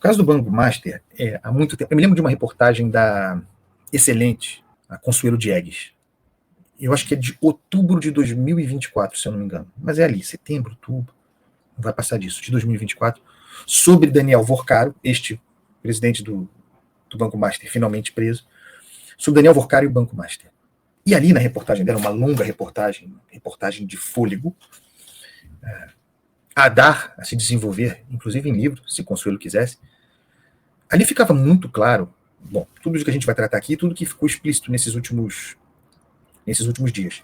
caso do Banco Master, há muito tempo. Eu me lembro de uma reportagem da excelente, a Consuelo Diegues. Eu acho que é de outubro de 2024, se eu não me engano. Mas é ali, setembro, outubro, não vai passar disso, de 2024, sobre Daniel Vorcaro, este presidente do Banco Master, finalmente preso, sobre Daniel Vorcaro e o Banco Master. E ali na reportagem dela, uma longa reportagem de fôlego, a dar, a se desenvolver, inclusive em livro, se Consuelo quisesse, ali ficava muito claro, bom, tudo isso que a gente vai tratar aqui, tudo que ficou explícito nesses últimos dias.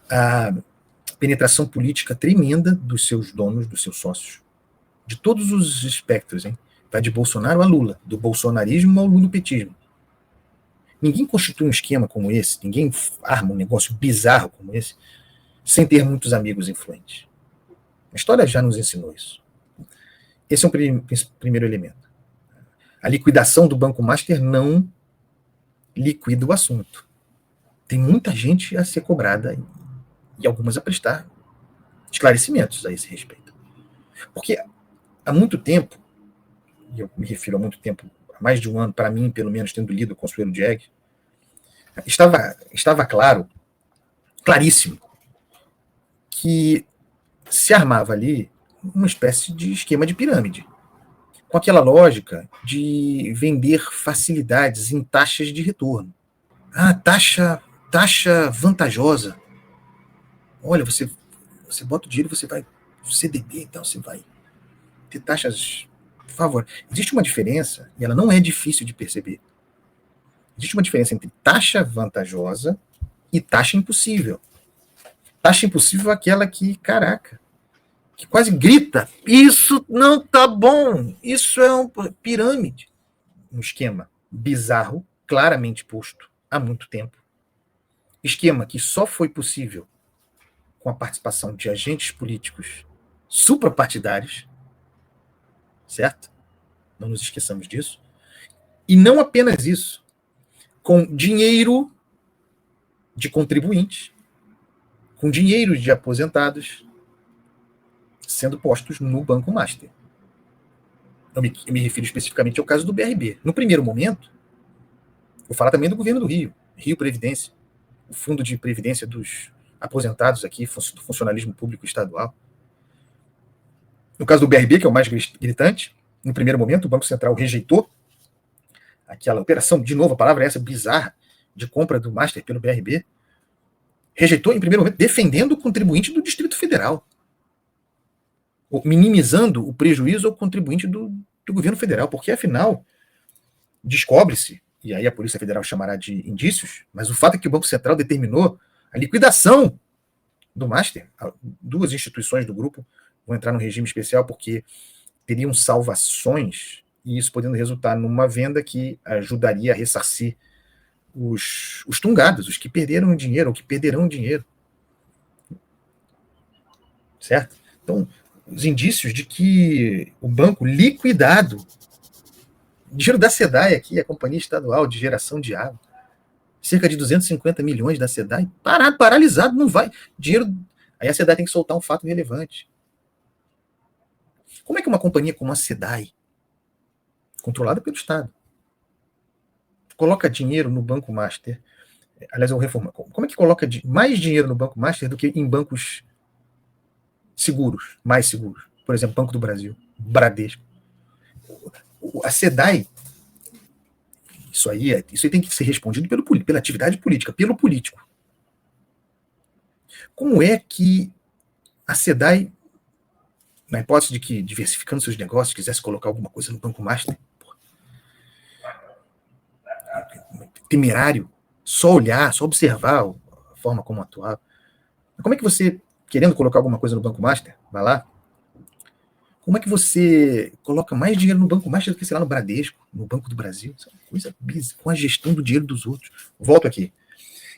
A penetração política tremenda dos seus donos, dos seus sócios, de todos os espectros, hein? Vai de Bolsonaro a Lula, do bolsonarismo ao lulopetismo. Ninguém constitui um esquema como esse, ninguém arma um negócio bizarro como esse, sem ter muitos amigos influentes. A história já nos ensinou isso. Esse é um primeiro elemento. A liquidação do Banco Master não liquida o assunto. Tem muita gente a ser cobrada e algumas a prestar esclarecimentos a esse respeito. Porque há muito tempo, e eu me refiro a muito tempo, há mais de um ano, para mim, pelo menos, tendo lido o Consuelo Diegues, estava claríssimo, que se armava ali uma espécie de esquema de pirâmide, com aquela lógica de vender facilidades em taxas de retorno. Taxa vantajosa. Olha, você bota o dinheiro, você vai CDB, então você vai ter taxas favoráveis. Existe uma diferença, e ela não é difícil de perceber. Existe uma diferença entre taxa vantajosa e taxa impossível. Taxa impossível é aquela que, caraca, que quase grita, isso não tá bom, isso é uma pirâmide. Um esquema bizarro, claramente posto há muito tempo. Esquema que só foi possível com a participação de agentes políticos suprapartidários, certo? Não nos esqueçamos disso. E não apenas isso, com dinheiro de contribuintes, com dinheiro de aposentados, sendo postos no Banco Master. Eu me refiro especificamente ao caso do BRB. No primeiro momento, vou falar também do governo do Rio, Rio Previdência, o fundo de previdência dos aposentados aqui, do funcionalismo público estadual. No caso do BRB, que é o mais gritante, no primeiro momento o Banco Central rejeitou aquela operação, de novo, a palavra é essa, bizarra, de compra do Master pelo BRB, rejeitou em primeiro momento, defendendo o contribuinte do Distrito Federal, minimizando o prejuízo ao contribuinte do governo federal, porque afinal descobre-se, e aí a Polícia Federal chamará de indícios, mas o fato é que o Banco Central determinou a liquidação do Master. Duas instituições do grupo vão entrar no regime especial porque teriam salvações, e isso podendo resultar numa venda que ajudaria a ressarcir os tungados, os que perderam dinheiro, ou que perderão dinheiro. Certo? Então, os indícios de que o banco liquidado, dinheiro da SEDAI aqui, a Companhia Estadual de Geração de Água, cerca de 250 milhões da SEDAI, paralisado, não vai. Dinheiro. Aí a SEDAI tem que soltar um fato relevante. Como é que uma companhia como a SEDAI, controlada pelo Estado, coloca dinheiro no Banco Master? Aliás, eu vou reformar. Como é que coloca mais dinheiro no Banco Master do que em bancos seguros, mais seguros? Por exemplo, Banco do Brasil, Bradesco. A SEDAI, isso aí tem que ser respondido pela atividade política, pelo político. Como é que a SEDAI, na hipótese de que, diversificando seus negócios, quisesse colocar alguma coisa no Banco Master, temerário, só olhar, só observar a forma como atuava. Como é que você, querendo colocar alguma coisa no Banco Master, vai lá, como é que você coloca mais dinheiro no Banco Master do que, sei lá, no Bradesco, no Banco do Brasil? Isso é uma coisa bizarra, com a gestão do dinheiro dos outros. Volto aqui.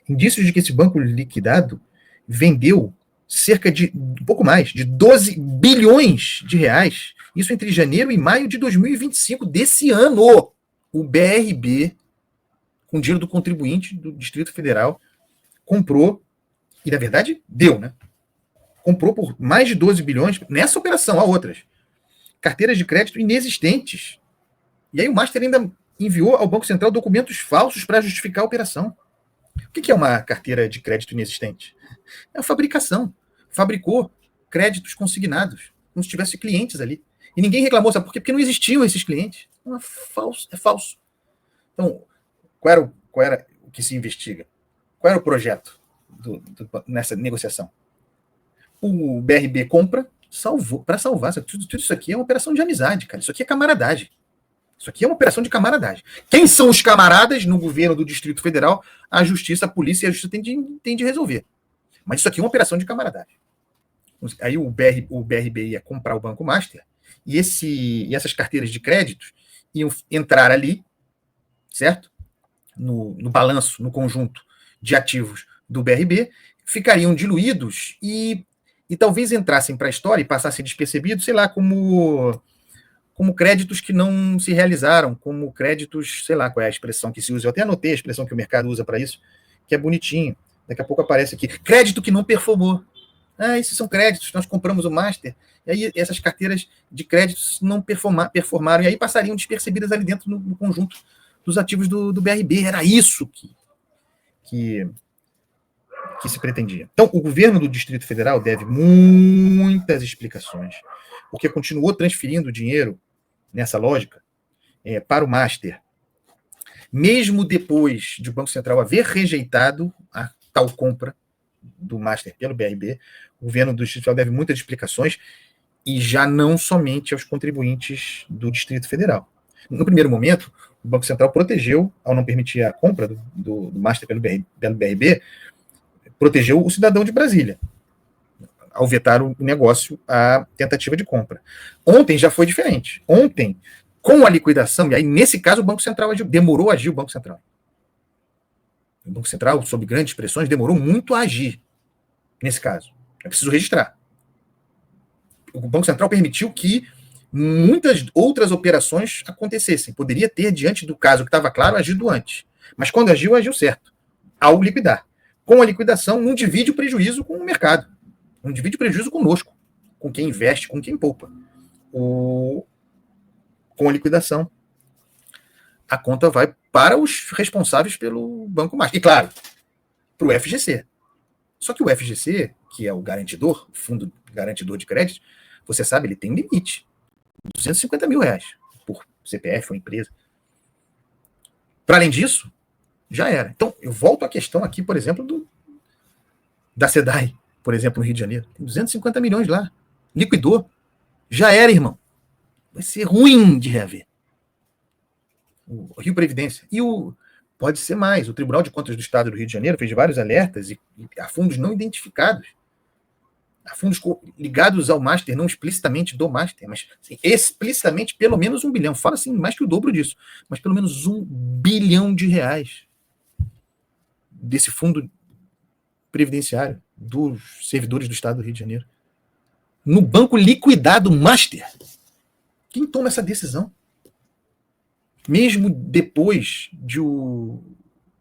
Indícios de que esse banco liquidado vendeu cerca de, um pouco mais, de 12 bilhões de reais, isso entre janeiro e maio de 2025 desse ano. O BRB, com dinheiro do contribuinte do Distrito Federal, comprou, e na verdade deu, né? Comprou por mais de 12 bilhões, nessa operação, há outras, carteiras de crédito inexistentes E aí o Master ainda enviou ao Banco Central documentos falsos para justificar a operação. O que é uma carteira de crédito inexistente? É a fabricação. Fabricou créditos consignados, como se tivesse clientes ali. E ninguém reclamou, sabe por quê? Porque não existiam esses clientes. Então é falso. Então, qual era o que se investiga? Qual era o projeto nessa negociação? O BRB compra, para salvar. Tudo isso aqui é uma operação de amizade, cara. Isso aqui é camaradagem. Isso aqui é uma operação de camaradagem. Quem são os camaradas no governo do Distrito Federal? A Justiça, a Polícia e a Justiça tem de resolver. Mas isso aqui é uma operação de camaradagem. Aí o BRB ia comprar o Banco Master e essas carteiras de créditos iam entrar ali, certo? No balanço, no conjunto de ativos do BRB, ficariam diluídos e talvez entrassem para a história e passassem despercebidos, sei lá, como créditos que não se realizaram, como créditos, sei lá qual é a expressão que se usa, eu até anotei a expressão que o mercado usa para isso, que é bonitinho, daqui a pouco aparece aqui, crédito que não performou. Esses são créditos, nós compramos o Master, e aí essas carteiras de créditos não performaram, e aí passariam despercebidas ali dentro no conjunto dos ativos do BRB. Era isso que se pretendia. Então, o governo do Distrito Federal deve muitas explicações, porque continuou transferindo dinheiro nessa lógica para o Master, mesmo depois de o Banco Central haver rejeitado a tal compra do Master pelo BRB, o governo do Distrito Federal deve muitas explicações, e já não somente aos contribuintes do Distrito Federal. No primeiro momento, o Banco Central protegeu, ao não permitir a compra do Master pelo BRB, protegeu o cidadão de Brasília, ao vetar o negócio, a tentativa de compra. Ontem já foi diferente. Ontem, com a liquidação, e aí nesse caso o Banco Central agiu, demorou a agir o Banco Central. O Banco Central, sob grandes pressões, demorou muito a agir nesse caso. É preciso registrar. O Banco Central permitiu que muitas outras operações acontecessem. Poderia ter, diante do caso que estava claro, agido antes. Mas quando agiu, agiu certo, ao liquidar. Com a liquidação, não divide o prejuízo com o mercado. Não divide o prejuízo conosco, com quem investe, com quem poupa. Com a liquidação, a conta vai para os responsáveis pelo Banco Master. E, claro, para o FGC. Só que o FGC, que é o garantidor, o fundo garantidor de crédito, você sabe, ele tem limite. R$250 mil por CPF ou empresa. Para além disso, já era. Então, eu volto à questão aqui, por exemplo, da SEDAI, por exemplo, no Rio de Janeiro. Tem 250 milhões lá. Liquidou. Já era, irmão. Vai ser ruim de reaver. O Rio Previdência. Pode ser mais. O Tribunal de Contas do Estado do Rio de Janeiro fez vários alertas e há fundos não identificados. Há fundos ligados ao Master, não explicitamente do Master, mas assim, explicitamente pelo menos R$1 bilhão. Fala assim, mais que o dobro disso. Mas pelo menos R$1 bilhão desse fundo previdenciário dos servidores do Estado do Rio de Janeiro. No banco liquidado Master. Quem toma essa decisão? Mesmo depois de o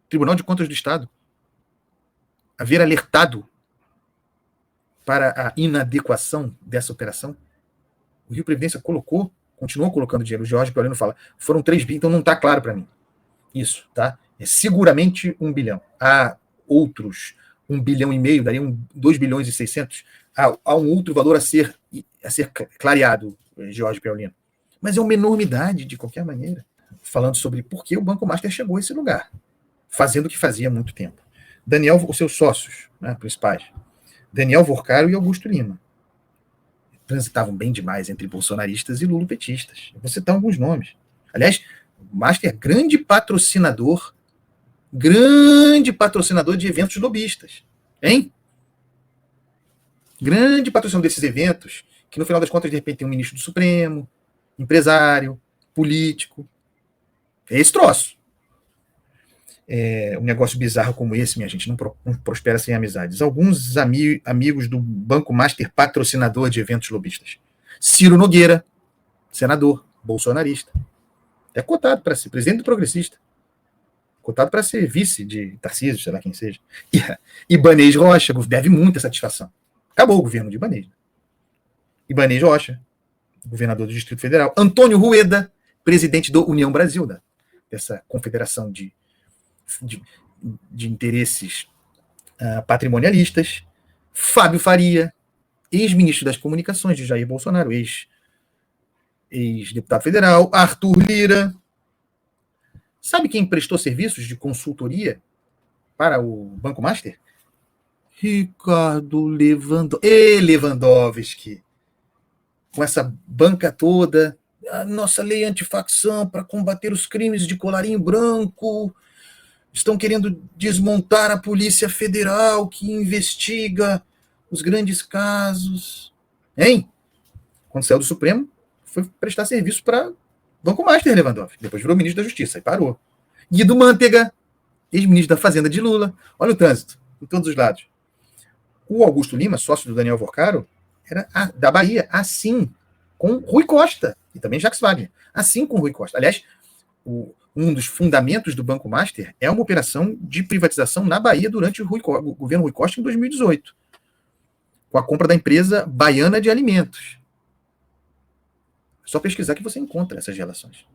Tribunal de Contas do Estado haver alertado para a inadequação dessa operação, o Rio Previdência continuou colocando dinheiro. O Jorge Paulino fala, foram 3 bilhões, então não está claro para mim. Isso, tá? É seguramente 1 bilhão. Há outros 1,5 bilhão, dariam 2 bilhões e 600. Há um outro valor a ser clareado, Jorge Paulino. Mas é uma enormidade, de qualquer maneira. Falando sobre por que o Banco Master chegou a esse lugar, fazendo o que fazia há muito tempo. Daniel, os seus sócios, né, principais, Daniel Vorcaro e Augusto Lima, transitavam bem demais entre bolsonaristas e lulopetistas. Eu vou citar alguns nomes. Aliás, o Master é grande patrocinador de eventos lobistas. Hein? Grande patrocinador desses eventos, que no final das contas, de repente, tem um ministro do Supremo, empresário, político. É esse troço. Um negócio bizarro como esse, minha gente, não prospera sem amizades. Alguns amigos do Banco Master, patrocinador de eventos lobistas. Ciro Nogueira, senador, bolsonarista. É cotado para ser presidente do Progressista. Cotado para ser vice de Tarcísio, sei lá quem seja. E Ibanez Rocha deve muita satisfação. Acabou o governo de Ibanez. Ibanez Rocha, governador do Distrito Federal. Antônio Rueda, presidente do União Brasil, dessa confederação de, de interesses patrimonialistas, Fábio Faria, ex-ministro das Comunicações de Jair Bolsonaro, ex-deputado federal, Arthur Lira. Sabe quem prestou serviços de consultoria para o Banco Master? Ricardo Lewandowski. Com essa banca toda, a nossa lei antifacção para combater os crimes de colarinho branco, estão querendo desmontar a Polícia Federal que investiga os grandes casos. Hein? Quando saiu do Supremo, foi prestar serviço para Banco Master, Lewandowski. Depois virou ministro da Justiça e parou. Guido Mantega, ex-ministro da Fazenda de Lula. Olha o trânsito, em todos os lados. O Augusto Lima, sócio do Daniel Vorcaro, era da Bahia, assim, com Rui Costa, e também Jacques Wagner, assim com Rui Costa. Aliás, um dos fundamentos do Banco Master é uma operação de privatização na Bahia durante o governo Rui Costa em 2018, com a compra da empresa Baiana de Alimentos. É só pesquisar que você encontra essas relações.